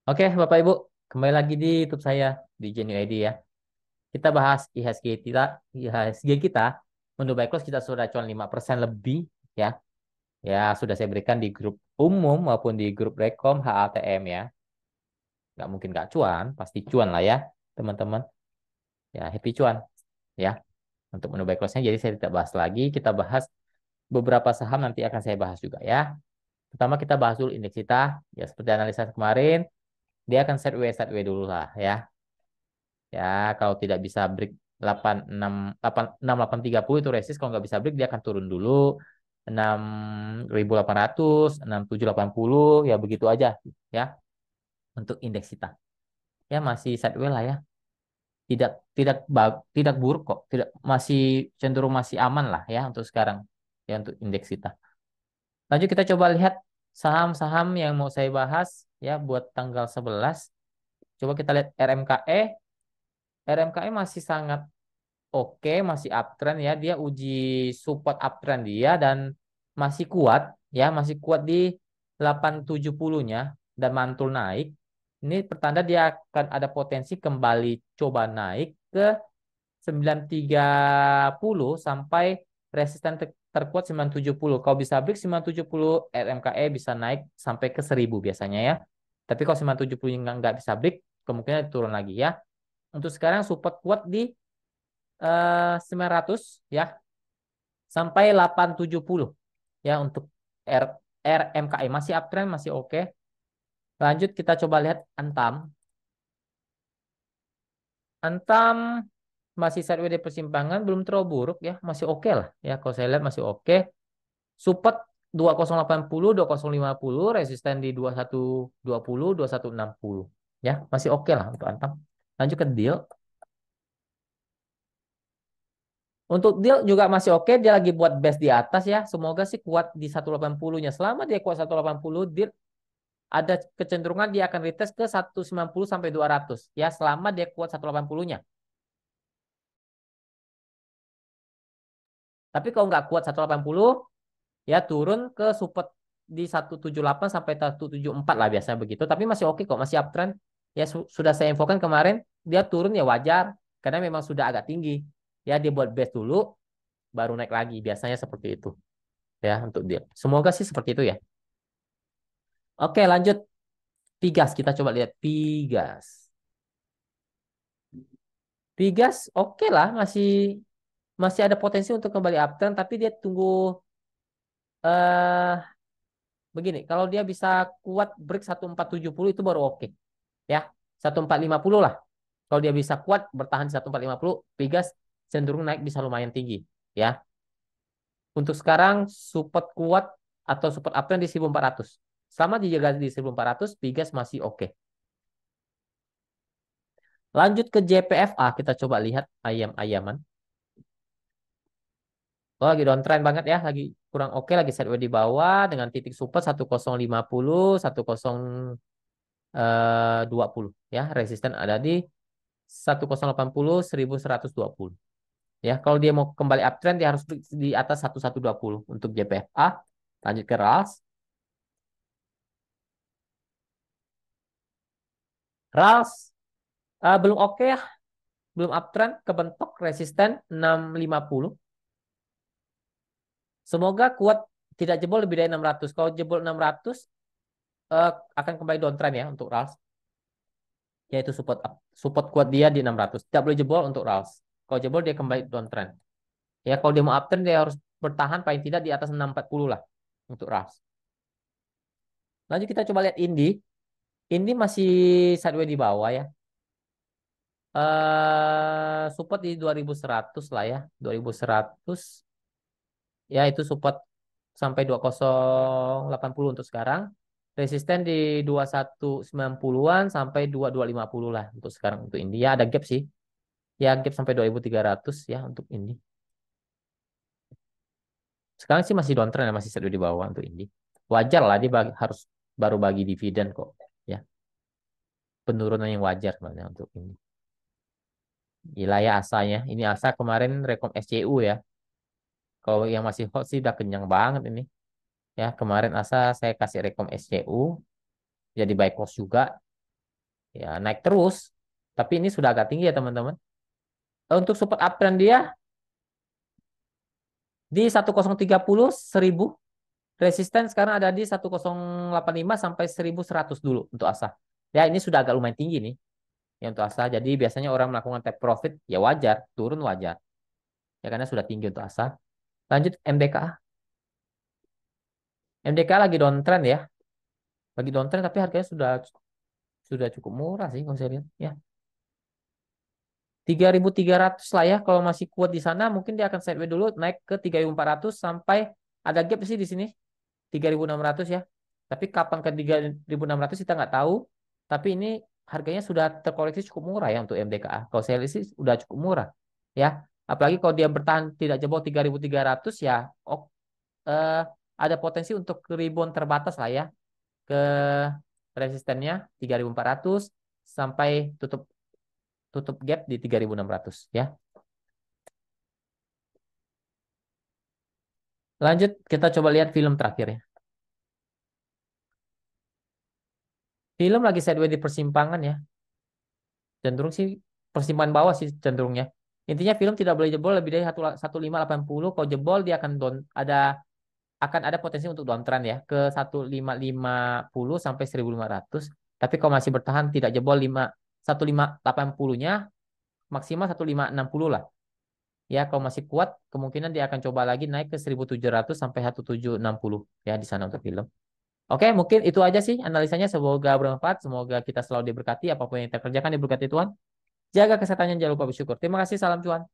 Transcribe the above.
Oke, Bapak Ibu, kembali lagi di YouTube saya di Genu ID ya. Kita bahas IHSG kita untuk buy close kita sudah cuan 5% lebih ya. Ya, sudah saya berikan di grup umum maupun di grup Rekom HATM ya. Nggak mungkin nggak cuan, pasti cuan lah ya, teman-teman. Ya, happy cuan ya. Untuk menu buy close-nya jadi saya tidak bahas lagi, kita bahas beberapa saham nanti akan saya bahas juga ya. Pertama kita bahas dulu indeks kita, ya seperti analisa kemarin, dia akan set W dulu lah ya. Ya, kalau tidak bisa break 86 6830 itu resist, kalau nggak bisa break dia akan turun dulu 6800, 6780 ya begitu aja ya untuk indeks kita. Ya masih sideways lah ya. Tidak tidak buruk kok. Tidak masih cenderung masih aman lah ya untuk sekarang ya untuk indeks kita. Lanjut kita coba lihat saham-saham yang mau saya bahas ya buat tanggal 11. Coba kita lihat RMKE. RMKE masih sangat oke, masih uptrend ya. Dia uji support uptrend dia dan masih kuat ya, masih kuat di 870-nya dan mantul naik. Ini pertanda dia akan ada potensi kembali coba naik ke 930 sampai resisten terkuat 970. Kalau bisa break 970 RMKE bisa naik sampai ke 1000 biasanya ya. Tapi kalau 970 nggak bisa break, kemungkinan turun lagi ya. Untuk sekarang support kuat di 900 ya sampai 870 ya untuk R RMKI masih uptrend masih oke. Lanjut kita coba lihat Antam. Antam masih sideways di persimpangan belum terlalu buruk ya, masih oke lah ya. Kalau saya lihat masih oke. Support 2080, 2050, resisten di 2120, 2160 ya, masih oke lah untuk Antam. Lanjut ke deal. Untuk deal juga masih oke, dia lagi buat base di atas ya. Semoga sih kuat di 180-nya. Selama dia kuat 180, deal ada kecenderungan dia akan retest ke 190 sampai 200 ya selama dia kuat 180-nya. Tapi kalau nggak kuat 180 ya turun ke support di 178 sampai 174 lah biasanya begitu. Tapi masih oke kok, masih uptrend. Ya sudah saya infokan kemarin, dia turun ya wajar karena memang sudah agak tinggi. Ya dia buat base dulu baru naik lagi, biasanya seperti itu ya untuk dia. Semoga sih seperti itu ya. Oke, lanjut Pigas, kita coba lihat Pigas. Pigas oke lah, masih masih ada potensi untuk kembali uptrend, tapi dia tunggu eh begini, kalau dia bisa kuat break 1470 itu baru oke. Ya, 1450 lah. Kalau dia bisa kuat bertahan di 1450, Pigas cenderung naik bisa lumayan tinggi, ya. Untuk sekarang support kuat atau support uptrend di 1400. Selama dijaga di 1400, Pigas masih oke. Lanjut ke JPFA, kita coba lihat ayam-ayaman. Oh, lagi downtrend banget ya, lagi kurang oke, lagi sideways di bawah dengan titik support 1050, 1020 ya. Resisten ada di 1080, 1120. Ya, kalau dia mau kembali uptrend dia harus di atas 1120 untuk JPFA. Lanjut ke RALS. RALS belum oke ya, belum uptrend, kebentuk resisten 650. Semoga kuat tidak jebol lebih dari 600. Kalau jebol 600 akan kembali downtrend ya untuk RALS. Yaitu support kuat dia di 600. Tidak boleh jebol untuk RALS. Kalau jebol dia kembali downtrend. Ya kalau dia mau uptrend dia harus bertahan paling tidak di atas 640 lah untuk RALS. Lanjut kita coba lihat Indi. Indi masih sideways di bawah ya. Support di 2100 lah ya. 2100 ya itu support sampai 2080 untuk sekarang. Resisten di 2190-an sampai 2250 lah untuk sekarang untuk Indi. Ya ada gap sih. Ya gap sampai 2300 ya untuk ini. Sekarang sih masih downtrend ya, masih sedu di bawah untuk ini. Wajar lah dia harus baru bagi dividen kok ya. Penurunan yang wajar sebenarnya untuk ini. Gila ya asanya. Ini asa kemarin rekom SCU ya. Kalau yang masih hot sih udah kenyang banget ini. Ya kemarin asa saya kasih rekom SCU jadi buy close juga. Ya, naik terus. Tapi ini sudah agak tinggi ya, teman-teman. Untuk support uptrend dia di 1030 1000. Resisten sekarang ada di 1085 sampai 1100 dulu untuk ASA. Ya, ini sudah agak lumayan tinggi nih ya untuk ASA. Jadi biasanya orang melakukan take profit ya wajar, turun wajar. Ya karena sudah tinggi untuk ASA. Lanjut MDKA. MDKA lagi downtrend ya. Lagi downtrend tapi harganya sudah cukup murah sih kalau saya lihat ya. 3.300 lah ya, kalau masih kuat di sana mungkin dia akan sideways dulu naik ke 3.400 sampai ada gap sih di sini 3.600 ya. Tapi kapan ke 3.600 kita nggak tahu. Tapi ini harganya sudah terkoreksi cukup murah ya untuk MDKA. Kalau saya lihat sih udah cukup murah ya. Apalagi kalau dia bertahan tidak jebol 3.300 ya, oh, eh, ada potensi untuk rebound terbatas lah ya ke resistennya 3.400 sampai tutup tutup gap di 3.600 ya. Lanjut kita coba lihat film terakhir ya. Film lagi sideways di persimpangan ya. Cenderung sih persimpangan bawah sih cenderungnya. Intinya film tidak boleh jebol lebih dari 1580. Kalau jebol dia akan ada potensi untuk downtrend ya ke 1550 sampai 1500. Tapi kalau masih bertahan tidak jebol 1580-nya, maksimal 1560 lah. Ya, kalau masih kuat, kemungkinan dia akan coba lagi naik ke 1700 sampai 1760 ya di sana untuk film. Oke, mungkin itu aja sih analisanya. Semoga bermanfaat. Semoga kita selalu diberkati. Apapun yang kita kerjakan diberkati Tuhan. Jaga kesehatannya, jangan lupa bersyukur. Terima kasih, salam cuan.